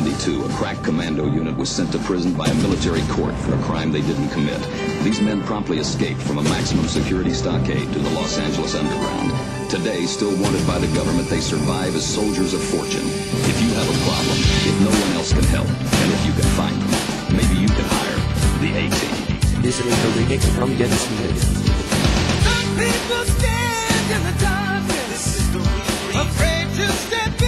1972, a crack commando unit was sent to prison by a military court for a crime they didn't commit. These men promptly escaped from a maximum security stockade to the Los Angeles underground. Today, still wanted by the government, they survive as soldiers of fortune. If you have a problem, if no one else can help, and if you can find them, maybe you can hire the A-Team. This is the remix from Dennis Smith. Some people stand in the darkness, afraid to step